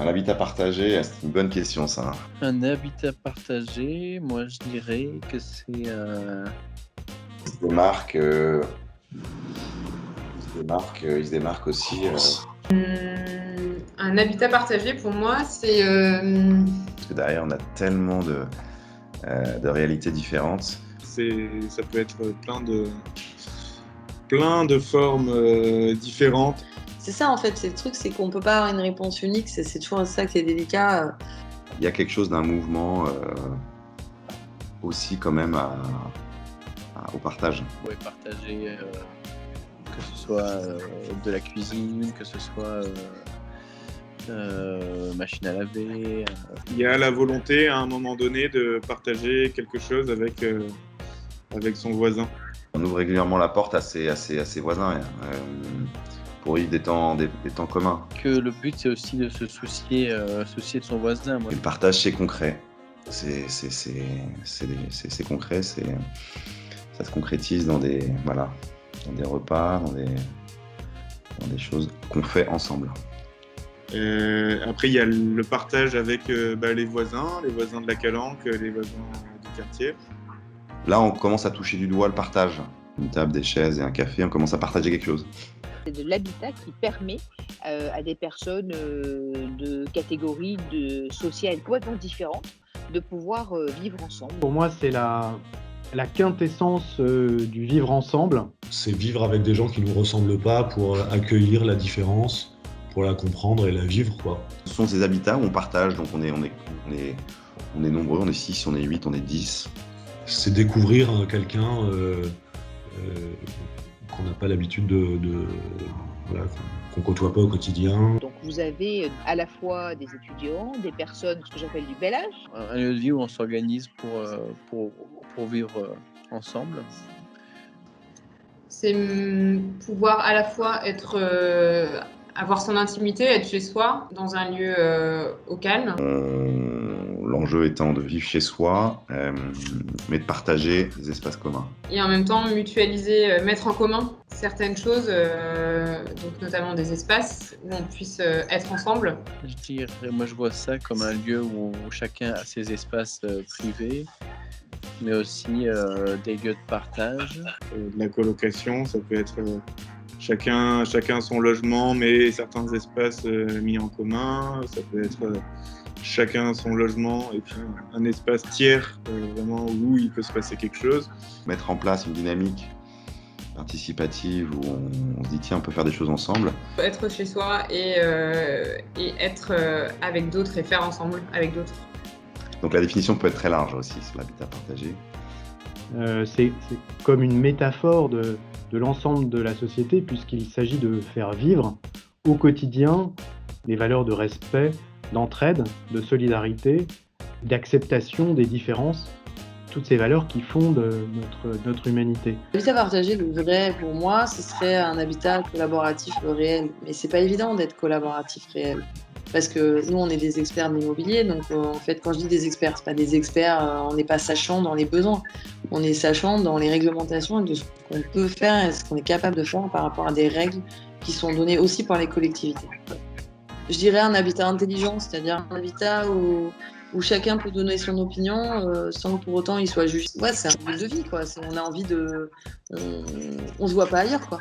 Un habitat partagé, c'est une bonne question ça. Un habitat partagé, moi je dirais que c'est Il se démarque, il se démarque aussi. Un habitat partagé, pour moi, c'est Parce que derrière, on a tellement de réalités différentes. Ça peut être plein de formes différentes. C'est ça en fait, c'est le truc, c'est qu'on peut pas avoir une réponse unique, c'est toujours ça qui est délicat. Il y a quelque chose d'un mouvement aussi quand même au partage. ouais, partager, que ce soit de la cuisine, que ce soit machine à laver. Il y a la volonté à un moment donné de partager quelque chose avec son voisin. On ouvre régulièrement la porte à ses voisins pour vivre des temps communs. Que le but c'est aussi de se soucier de son voisin. Moi. Et le partage, c'est concret. C'est concret, ça se concrétise dans des repas, dans des choses qu'on fait ensemble. Après, il y a le partage avec les voisins de la Calanque, les voisins du quartier. Là, on commence à toucher du doigt le partage. Une table, des chaises et un café, on commence à partager quelque chose. C'est de l'habitat qui permet à des personnes de catégories sociales complètement différentes de pouvoir vivre ensemble. Pour moi, c'est la quintessence du vivre ensemble. C'est vivre avec des gens qui ne nous ressemblent pas pour accueillir la différence, pour la comprendre et la vivre, quoi. Ce sont ces habitats où on partage, donc on est nombreux, on est 6, on est 8, on est 10. C'est découvrir quelqu'un qu'on n'a pas l'habitude qu'on côtoie pas au quotidien. Donc vous avez à la fois des étudiants, des personnes, ce que j'appelle du bel âge. Un lieu de vie où on s'organise pour vivre ensemble. c'est pouvoir à la fois avoir son intimité, être chez soi, dans un lieu au calme. L'enjeu étant de vivre chez soi, mais de partager des espaces communs. Et en même temps, mutualiser, mettre en commun certaines choses, donc notamment des espaces où on puisse être ensemble. Je dirais, moi je vois ça comme un lieu où chacun a ses espaces privés, mais aussi des lieux de partage. De la colocation, ça peut être chacun son logement, mais certains espaces mis en commun. Ça peut être chacun son logement et puis un espace tiers vraiment où il peut se passer quelque chose. Mettre en place une dynamique participative où on se dit tiens, on peut faire des choses ensemble. Être chez soi et être avec d'autres et faire ensemble avec d'autres. Donc la définition peut être très large aussi sur l'habitat partagé. C'est comme une métaphore de l'ensemble de la société, puisqu'il s'agit de faire vivre au quotidien des valeurs de respect, d'entraide, de solidarité, d'acceptation des différences, toutes ces valeurs qui fondent notre humanité. L'habitat partagé, le vrai pour moi, ce serait un habitat collaboratif réel. Mais c'est pas évident d'être collaboratif réel. Parce que nous, on est des experts de l'immobilier, donc en fait, quand je dis des experts, c'est pas des experts, on n'est pas sachant dans les besoins. On est sachant dans les réglementations et de ce qu'on peut faire et ce qu'on est capable de faire par rapport à des règles qui sont données aussi par les collectivités. Je dirais un habitat intelligent, c'est-à-dire un habitat où chacun peut donner son opinion sans que pour autant il soit jugé. Ouais, c'est un mode de vie, quoi. On a envie on se voit pas ailleurs, quoi.